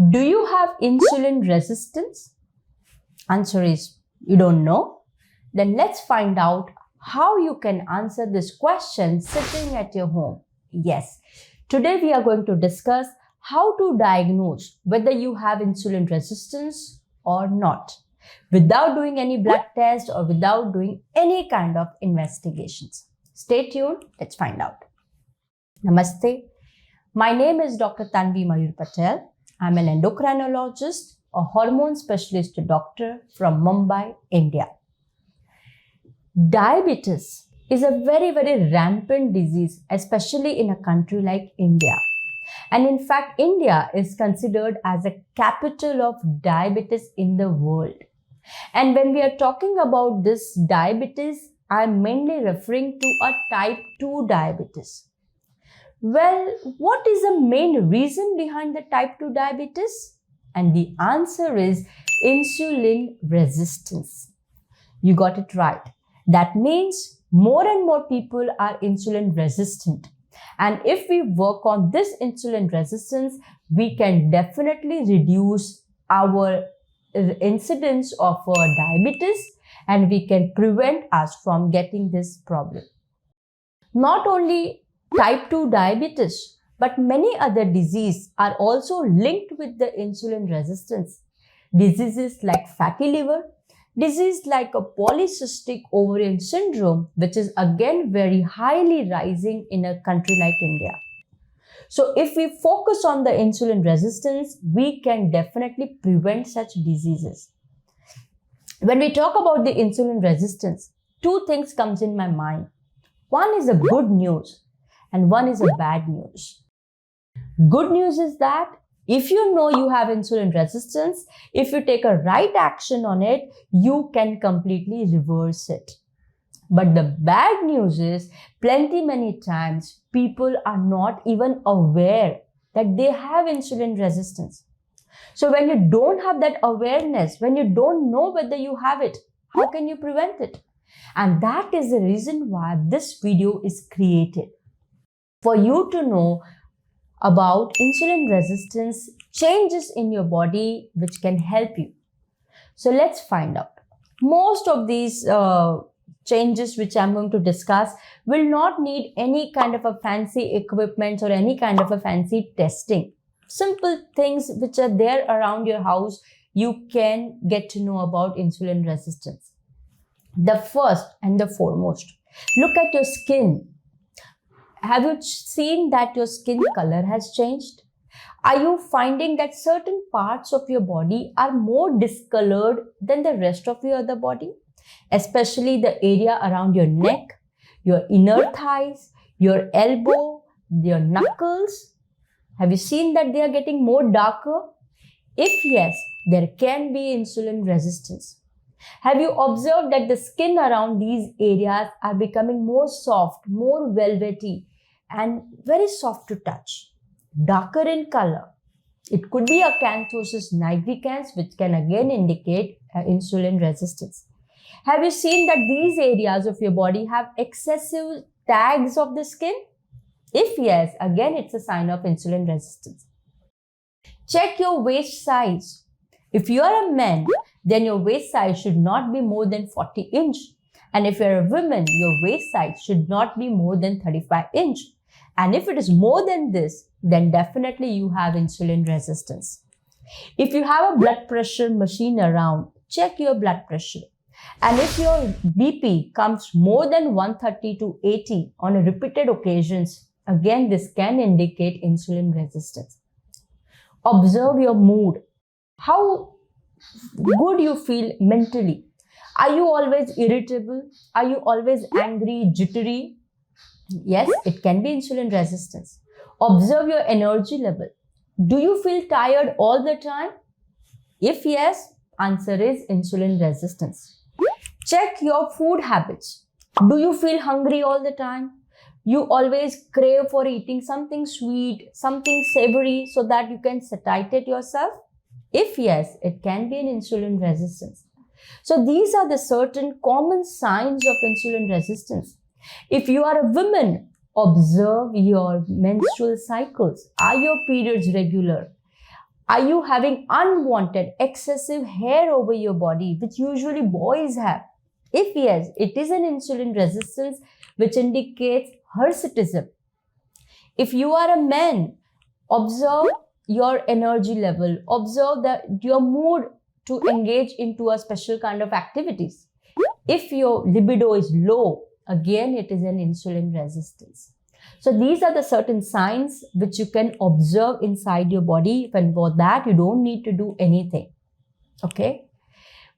Do you have insulin resistance? Answer is you don't know. Then let's find out how you can answer this question sitting at your home. Yes, today we are going to discuss how to diagnose whether you have insulin resistance or not, without doing any blood test or without doing any kind of investigations. Stay tuned, let's find out. Namaste. My name is Dr. Tanvi Mayur Patel. I'm an endocrinologist, a hormone specialist doctor from Mumbai, India. Diabetes is a very rampant disease, especially in a country like India. And in fact, India is considered as a capital of diabetes in the world. And when we are talking about this diabetes, I'm mainly referring to a type 2 diabetes. Well, what is the main reason behind the type 2 diabetes? And the answer is insulin resistance. You got it right. That means more and more people are insulin resistant. And if we work on this insulin resistance, we can definitely reduce our incidence of diabetes and we can prevent us from getting this problem. Not only type 2 diabetes, but many other diseases are also linked with the insulin resistance. Diseases like fatty liver, disease like a polycystic ovarian syndrome, which is again very highly rising in a country like India. So if we focus on the insulin resistance, we can definitely prevent such diseases. When we talk about the insulin resistance, two things comes in my mind. One is a good news and one is a bad news. Good news is that if you know you have insulin resistance, if you take a right action on it, you can completely reverse it. But the bad news is many times people are not even aware that they have insulin resistance. So when you don't have that awareness, when you don't know whether you have it, how can you prevent it? And that is the reason why this video is created. For you to know about insulin resistance changes in your body which can help you. So let's find out. Most of these changes which I'm going to discuss will not need any kind of a fancy equipment or any kind of a fancy testing. Simple things which are there around your house, you can get to know about insulin resistance. The first and the foremost, look at your skin. Have you seen that your skin color has changed? Are you finding that certain parts of your body are more discolored than the rest of your other body? Especially the area around your neck, your inner thighs, your elbow, your knuckles. Have you seen that they are getting more darker? If yes, there can be insulin resistance. Have you observed that the skin around these areas are becoming more soft, more velvety, and very soft to touch, darker in color? It could be acanthosis nigricans, which can again indicate insulin resistance. Have you seen that these areas of your body have excessive tags of the skin? If yes, again it's a sign of insulin resistance. Check your waist size. If you are a man, then your waist size should not be more than 40 inch. And if you're a woman, your waist size should not be more than 35 inch. And if it is more than this, then definitely you have insulin resistance. If you have a blood pressure machine around, check your blood pressure. And if your BP comes more than 130 to 80 on a repeated occasions, again this can indicate insulin resistance. Observe your mood. How good you feel mentally. Are you always irritable? Are you always angry, jittery? Yes, it can be insulin resistance. Observe your energy level. Do you feel tired all the time? If yes, answer is insulin resistance. Check your food habits. Do you feel hungry all the time? You always crave for eating something sweet, something savory so that you can satiate yourself? If yes, it can be an insulin resistance. So these are the certain common signs of insulin resistance. If you are a woman, observe your menstrual cycles. Are your periods regular? Are you having unwanted excessive hair over your body, which usually boys have? If yes, it is an insulin resistance which indicates hirsutism. If you are a man, observe your energy level, observe your mood to engage into a special kind of activities. If your libido is low, again it is an insulin resistance. So these are the certain signs which you can observe inside your body, and for that you don't need to do anything. Okay?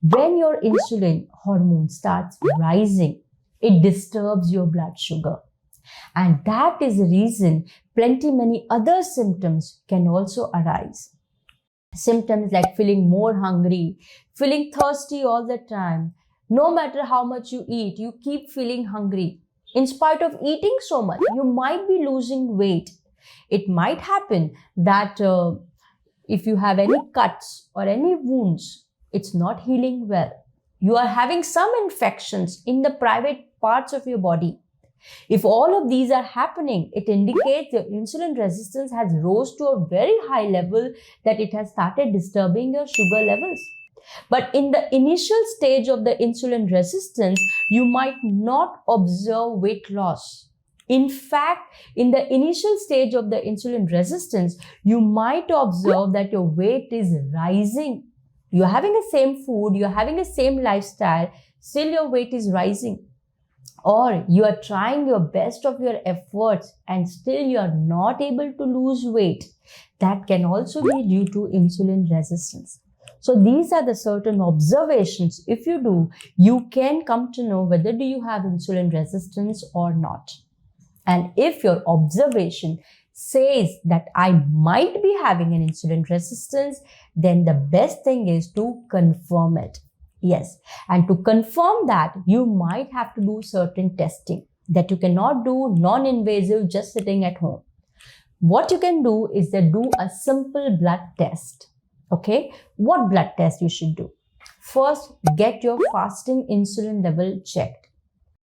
When your insulin hormone starts rising, it disturbs your blood sugar. And that is the reason many other symptoms can also arise. Symptoms like feeling more hungry, feeling thirsty all the time. No matter how much you eat, you keep feeling hungry. In spite of eating so much, you might be losing weight. It might happen that if you have any cuts or any wounds, it's not healing well. You are having some infections in the private parts of your body. If all of these are happening, it indicates your insulin resistance has rose to a very high level, that it has started disturbing your sugar levels. But in the initial stage of the insulin resistance, you might not observe weight loss. In fact, in the initial stage of the insulin resistance, you might observe that your weight is rising. You're having the same food, you're having the same lifestyle, still your weight is rising. Or you are trying your best of your efforts and still you are not able to lose weight. That can also be due to insulin resistance. So these are the certain observations. If you do, you can come to know whether do you have insulin resistance or not. And if your observation says that I might be having an insulin resistance, then the best thing is to confirm it. Yes, and to confirm that, you might have to do certain testing that you cannot do non-invasive just sitting at home. What you can do is that do a simple blood test. Okay, what blood test you should do? First, get your fasting insulin level checked.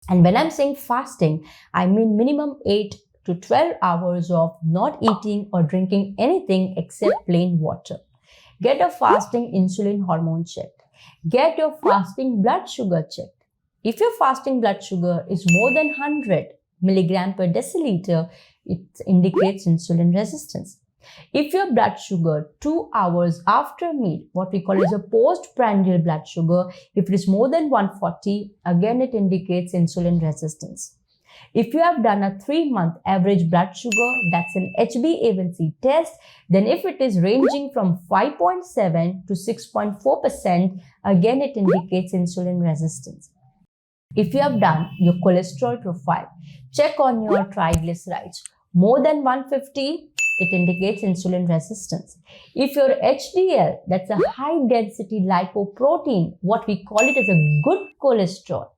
And when I'm saying fasting, I mean minimum 8 to 12 hours of not eating or drinking anything except plain water. Get a fasting insulin hormone checked. Get your fasting blood sugar checked. If your fasting blood sugar is more than 100 milligram per deciliter, it indicates insulin resistance. If your blood sugar 2 hours after meal, what we call as a postprandial blood sugar, if it is more than 140, again it indicates insulin resistance. If you have done a 3-month average blood sugar, that's an HbA1c test, then if it is ranging from 5.7 to 6.4%, again it indicates insulin resistance. If you have done your cholesterol profile, check on your triglycerides. More than 150, it indicates insulin resistance. If your HDL, that's a high density lipoprotein, what we call it as a good cholesterol,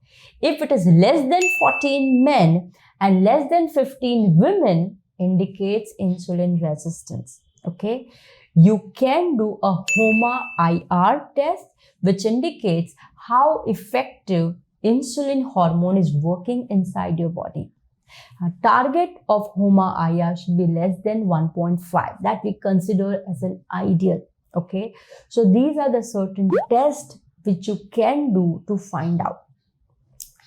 if it is less than 14 men and less than 15 women, indicates insulin resistance. Okay, you can do a HOMA-IR test, which indicates how effective insulin hormone is working inside your body. A target of HOMA-IR should be less than 1.5. That we consider as an ideal. Okay, so these are the certain tests which you can do to find out.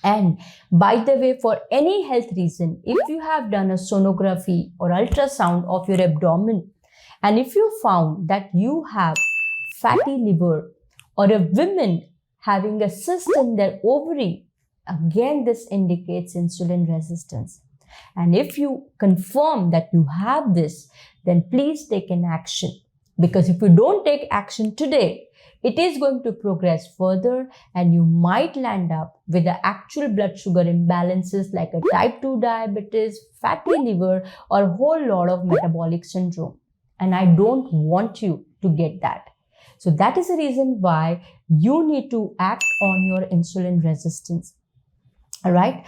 And by the way, for any health reason, if you have done a sonography or ultrasound of your abdomen, and if you found that you have fatty liver or a woman having a cyst in their ovary, again this indicates insulin resistance. And if you confirm that you have this, then please take an action. Because if you don't take action today, it is going to progress further and you might land up with the actual blood sugar imbalances like a type 2 diabetes, fatty liver, or a whole lot of metabolic syndrome. And I don't want you to get that. So that is the reason why you need to act on your insulin resistance. All right.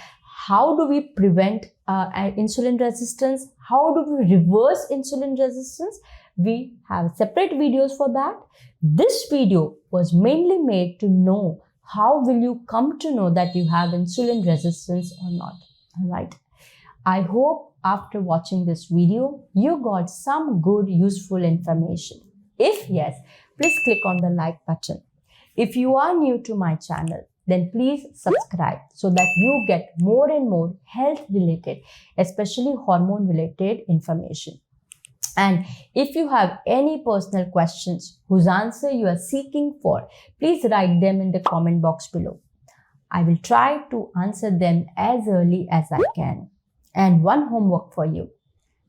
How do we prevent insulin resistance? How do we reverse insulin resistance? We have separate videos for that. This video was mainly made to know how will you come to know that you have insulin resistance or not. All right. I hope after watching this video, you got some good useful information. If yes, please click on the like button. If you are new to my channel, then please subscribe so that you get more and more health related, especially hormone related information. And if you have any personal questions whose answer you are seeking for, please write them in the comment box below. I will try to answer them as early as I can. And one homework for you.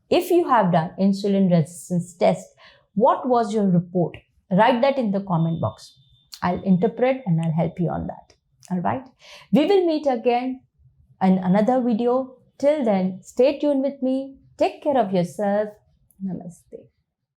If you have done insulin resistance test, what was your report? Write that in the comment box. I'll interpret and I'll help you on that. All right. We will meet again in another video. Till then, stay tuned with me. Take care of yourself. Namaste.